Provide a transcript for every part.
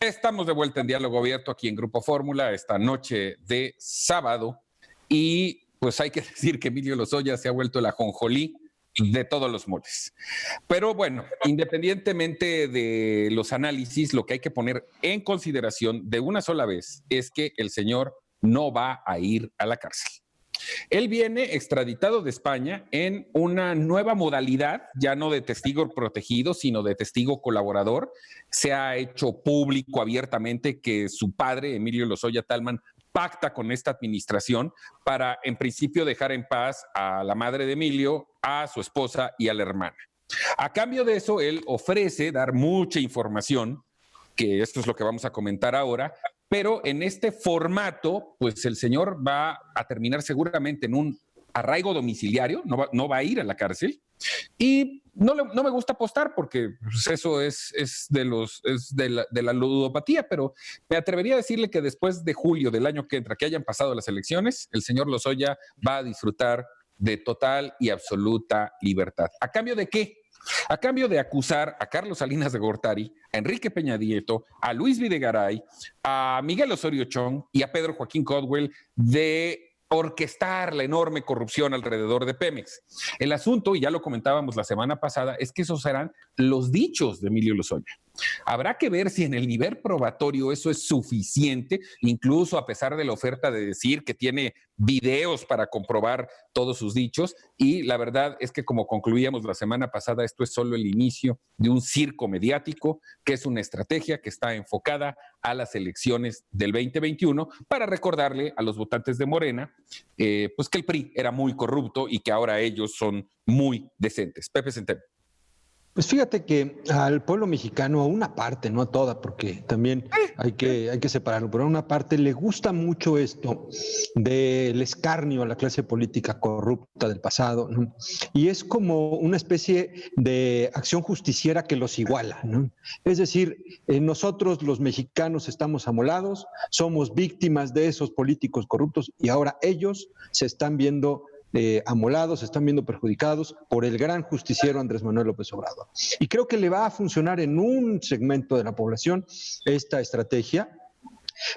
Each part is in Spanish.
Estamos de vuelta en Diálogo Abierto aquí en Grupo Fórmula esta noche de sábado y pues hay que decir que Emilio Lozoya se ha vuelto el ajonjolí de todos los moles. Pero bueno, independientemente de los análisis, lo que hay que poner en consideración de una sola vez es que el señor no va a ir a la cárcel. Él viene extraditado de España en una nueva modalidad, ya no de testigo protegido, sino de testigo colaborador. Se ha hecho público abiertamente que su padre, Emilio Lozoya Tallman, pacta con esta administración para, en principio, dejar en paz a la madre de Emilio, a su esposa y a la hermana. A cambio de eso, él ofrece dar mucha información, que esto es lo que vamos a comentar ahora, pero en este formato, pues el señor va a terminar seguramente en un arraigo domiciliario, no va a ir a la cárcel, y no me gusta apostar porque pues, eso es de la ludopatía, pero me atrevería a decirle que después de julio del año que entra, que hayan pasado las elecciones, el señor Lozoya va a disfrutar de total y absoluta libertad. ¿A cambio de qué? A cambio de acusar a Carlos Salinas de Gortari, a Enrique Peña Nieto, a Luis Videgaray, a Miguel Osorio Chong y a Pedro Joaquín Caldwell de orquestar la enorme corrupción alrededor de Pemex. El asunto, y ya lo comentábamos la semana pasada, es que esos serán los dichos de Emilio Lozoya. Habrá que ver si en el nivel probatorio eso es suficiente, incluso a pesar de la oferta de decir que tiene videos para comprobar todos sus dichos, y la verdad es que, como concluíamos la semana pasada, esto es solo el inicio de un circo mediático, que es una estrategia que está enfocada a las elecciones del 2021 para recordarle a los votantes de Morena pues que el PRI era muy corrupto y que ahora ellos son muy decentes. Pepe Centeno. Pues fíjate que al pueblo mexicano, a una parte, no a toda, porque también hay que separarlo, pero a una parte le gusta mucho esto del escarnio a la clase política corrupta del pasado, ¿no? Y es como una especie de acción justiciera que los iguala, ¿no? Es decir, nosotros los mexicanos estamos amolados, somos víctimas de esos políticos corruptos y ahora ellos se están viendo amolados, se están viendo perjudicados por el gran justiciero Andrés Manuel López Obrador. Y creo que le va a funcionar en un segmento de la población esta estrategia,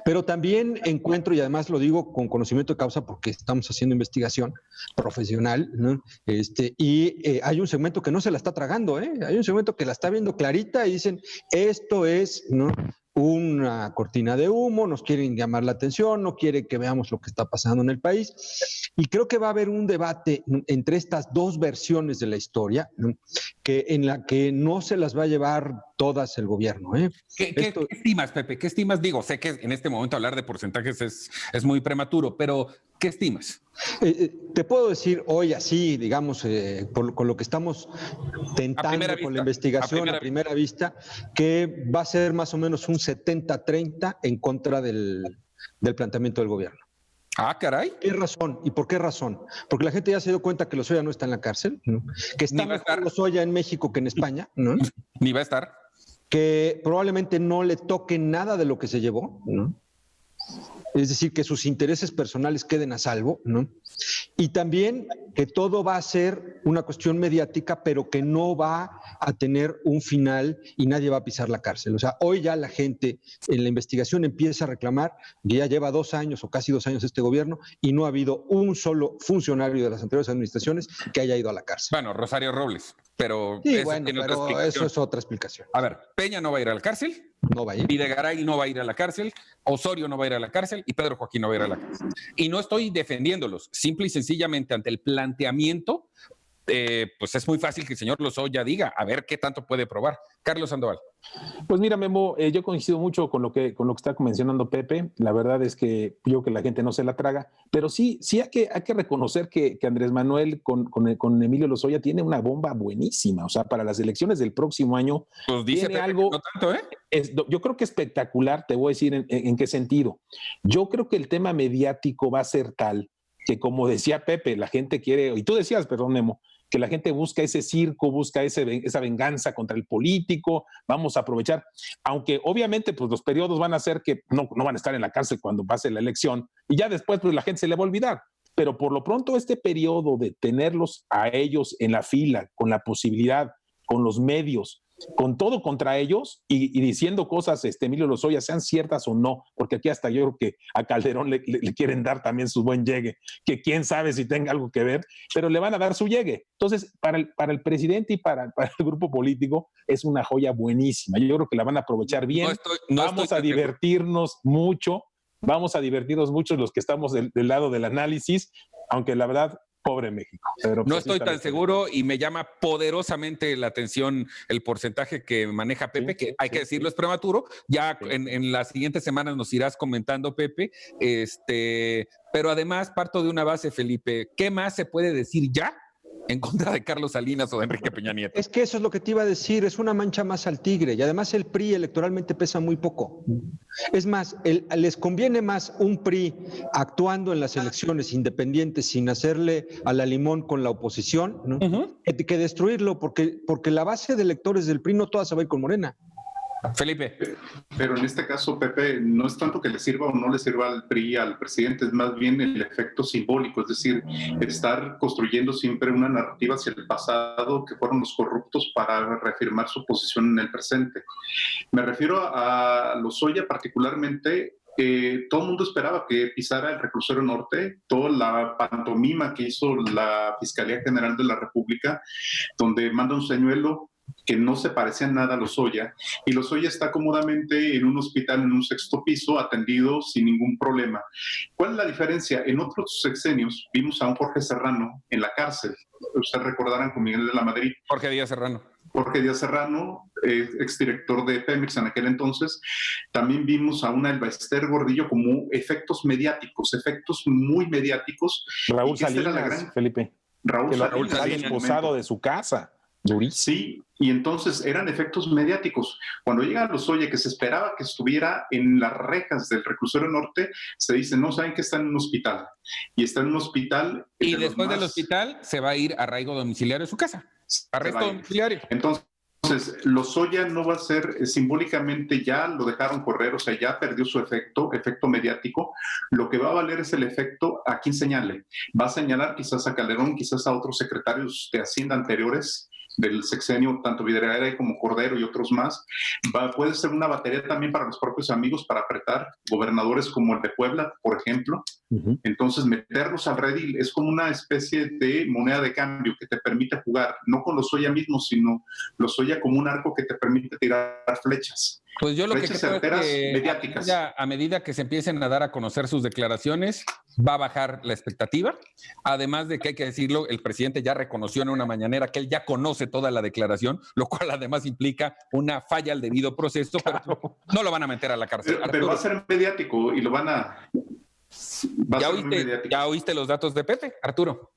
pero también encuentro, y además lo digo con conocimiento de causa porque estamos haciendo investigación profesional, ¿no? Hay un segmento que no se la está tragando, hay un segmento que la está viendo clarita y dicen, esto es, ¿no?, una cortina de humo, nos quieren llamar la atención, no quieren que veamos lo que está pasando en el país. Y creo que va a haber un debate entre estas dos versiones de la historia, ¿no?, en la que no se las va a llevar todas el gobierno. ¿Qué estimas, Pepe? ¿Qué estimas? Digo, sé que en este momento hablar de porcentajes es muy prematuro, pero ¿qué estimas? Te puedo decir hoy así, digamos, con lo que estamos tentando con la investigación a primera vista, que va a ser más o menos un 70-30 en contra del planteamiento del gobierno. Ah, caray. ¿Qué razón? ¿Y por qué razón? Porque la gente ya se dio cuenta que Lozoya no está en la cárcel, ¿no?, que está mejor Lozoya en México que en España, ¿no?, Ni va a estar. Que probablemente no le toque nada de lo que se llevó, ¿no?, es decir, que sus intereses personales queden a salvo, ¿no?, y también que todo va a ser una cuestión mediática, pero que no va a tener un final y nadie va a pisar la cárcel. O sea, hoy ya la gente en la investigación empieza a reclamar que ya lleva 2 años o casi 2 años este gobierno y no ha habido un solo funcionario de las anteriores administraciones que haya ido a la cárcel. Bueno, Rosario Robles, pero, sí, pero eso es otra explicación. A ver, Peña no va a ir a la cárcel. No va a ir. Videgaray no va a ir a la cárcel, Osorio no va a ir a la cárcel y Pedro Joaquín no va a ir a la cárcel. Y no estoy defendiéndolos, simple y sencillamente ante el planteamiento, pues es muy fácil que el señor Lozoya diga, a ver qué tanto puede probar. Carlos Sandoval. Pues mira, Memo, yo coincido mucho con lo que está mencionando Pepe. La verdad es que yo creo que la gente no se la traga, pero sí hay que reconocer que Andrés Manuel con Emilio Lozoya tiene una bomba buenísima. O sea, para las elecciones del próximo año pues dice tiene Pepe, algo. No tanto, yo creo que espectacular. Te voy a decir en qué sentido. Yo creo que el tema mediático va a ser tal que, como decía Pepe, la gente quiere, y tú decías, perdón, Memo, que la gente busca ese circo, busca esa venganza contra el político, vamos a aprovechar, aunque obviamente pues los periodos van a ser que no van a estar en la cárcel cuando pase la elección, y ya después pues la gente se le va a olvidar, pero por lo pronto este periodo de tenerlos a ellos en la fila, con la posibilidad, con los medios con todo contra ellos y diciendo cosas, Emilio Lozoya, sean ciertas o no, porque aquí hasta yo creo que a Calderón le quieren dar también su buen llegue, que quién sabe si tenga algo que ver, pero le van a dar su llegue. Entonces, para el presidente y para el grupo político es una joya buenísima. Yo creo que la van a aprovechar bien. Vamos a divertirnos mucho los que estamos del lado del análisis, aunque la verdad, pobre México. Pero no estoy tan seguro y me llama poderosamente la atención el porcentaje que maneja Pepe, que hay que decirlo, es prematuro. Ya en las siguientes semanas nos irás comentando, Pepe. Pero además parto de una base, Felipe. ¿Qué más se puede decir ya en contra de Carlos Salinas o de Enrique Peña Nieto? Es que eso es lo que te iba a decir, es una mancha más al tigre y además el PRI electoralmente pesa muy poco. Es más, les conviene más un PRI actuando en las elecciones independientes sin hacerle a la limón con la oposición, ¿no? que destruirlo, porque la base de electores del PRI no toda se va a ir con Morena. Felipe. Pero en este caso, Pepe, no es tanto que le sirva o no le sirva al PRI, al presidente, es más bien el efecto simbólico, es decir, estar construyendo siempre una narrativa hacia el pasado que fueron los corruptos para reafirmar su posición en el presente. Me refiero a Lozoya particularmente. Todo el mundo esperaba que pisara el reclusorio norte, toda la pantomima que hizo la Fiscalía General de la República, donde manda un señuelo que no se parecía en nada a Lozoya, y Lozoya está cómodamente en un hospital en un 6º piso, atendido sin ningún problema. ¿Cuál es la diferencia? En otros sexenios vimos a un Jorge Serrano en la cárcel. Ustedes recordarán con Miguel de la Madrid. Jorge Díaz Serrano, exdirector de Pemex en aquel entonces. También vimos a una Elba Ester Gordillo como efectos mediáticos, efectos muy mediáticos. Raúl Salinas, Felipe. Raúl Salinas esposado de su casa. Durísimo. Sí, y entonces eran efectos mediáticos. Cuando llega Lozoya, que se esperaba que estuviera en las rejas del reclusorio norte, se dice, no, saben que está en un hospital. Y está en un hospital. Y después del hospital se va a ir a arraigo domiciliario de su casa. Arresto domiciliario. Entonces, Lozoya no va a ser simbólicamente, ya lo dejaron correr, o sea, ya perdió su efecto mediático. Lo que va a valer es el efecto a quien señale. Va a señalar quizás a Calderón, quizás a otros secretarios de Hacienda anteriores del sexenio, tanto Videgaray como Cordero y otros más. Puede ser una batería también para los propios amigos para apretar gobernadores como el de Puebla, por ejemplo. Entonces, meterlos al redil es como una especie de moneda de cambio que te permite jugar, no con Lozoya mismo, sino Lozoya como un arco que te permite tirar flechas. Pues yo lo que creo es que mediáticas. A medida que se empiecen a dar a conocer sus declaraciones, va a bajar la expectativa. Además de que hay que decirlo, el presidente ya reconoció en una mañanera que él ya conoce toda la declaración, lo cual además implica una falla al debido proceso, pero no lo van a meter a la cárcel. Pero va a ser mediático y lo van a... ¿Ya oíste los datos de Pepe, Arturo?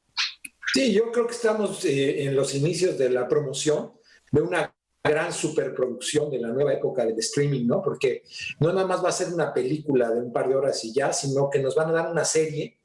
Sí, yo creo que estamos en los inicios de la promoción de una gran superproducción de la nueva época del streaming, ¿no? Porque no nada más va a ser una película de un par de horas y ya, sino que nos van a dar una serie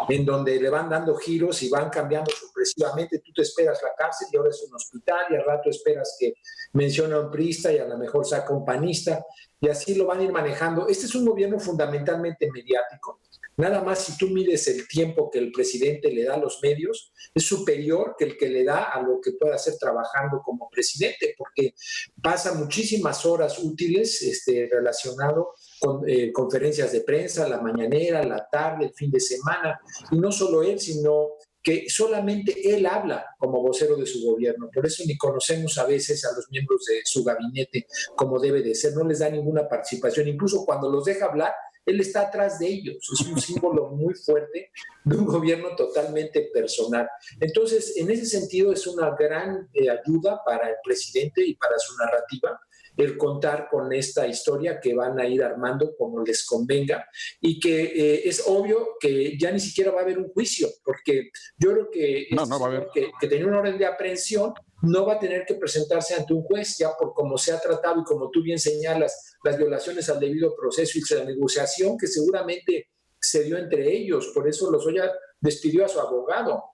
en donde le van dando giros y van cambiando sorpresivamente. Tú te esperas la cárcel y ahora es un hospital, y al rato esperas que menciona a un priista y a lo mejor saca un panista, y así lo van a ir manejando. Este es un gobierno fundamentalmente mediático. Nada más si tú mides el tiempo que el presidente le da a los medios, es superior que el que le da a lo que pueda hacer trabajando como presidente, porque pasa muchísimas horas útiles relacionado con conferencias de prensa, la mañanera, la tarde, el fin de semana, y no solo él, sino que solamente él habla como vocero de su gobierno. Por eso ni conocemos a veces a los miembros de su gabinete como debe de ser, no les da ninguna participación, incluso cuando los deja hablar, él está atrás de ellos. Es un símbolo muy fuerte de un gobierno totalmente personal. Entonces, en ese sentido, es una gran ayuda para el presidente y para su narrativa el contar con esta historia que van a ir armando como les convenga, y que es obvio que ya ni siquiera va a haber un juicio, porque yo creo que, no va a haber. que tenía una orden de aprehensión no va a tener que presentarse ante un juez, ya por cómo se ha tratado y como tú bien señalas, las violaciones al debido proceso y la negociación que seguramente se dio entre ellos. Por eso Lozoya despidió a su abogado,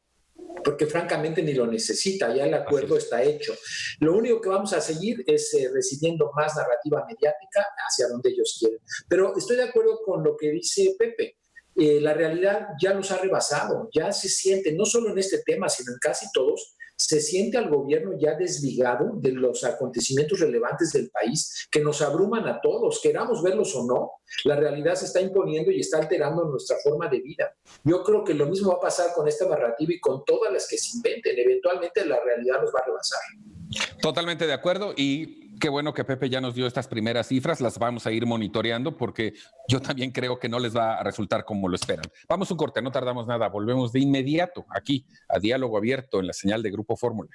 porque francamente ni lo necesita, ya el acuerdo está hecho. Lo único que vamos a seguir es recibiendo más narrativa mediática hacia donde ellos quieren. Pero estoy de acuerdo con lo que dice Pepe. La realidad ya los ha rebasado, ya se siente, no solo en este tema, sino en casi todos, se siente al gobierno ya desligado de los acontecimientos relevantes del país que nos abruman a todos, queramos verlos o no. La realidad se está imponiendo y está alterando nuestra forma de vida. Yo creo que lo mismo va a pasar con esta narrativa y con todas las que se inventen. Eventualmente la realidad nos va a rebasar. Totalmente de acuerdo, y qué bueno que Pepe ya nos dio estas primeras cifras, las vamos a ir monitoreando porque yo también creo que no les va a resultar como lo esperan. Vamos a un corte, no tardamos nada, volvemos de inmediato aquí a Diálogo Abierto en la señal de Grupo Fórmula.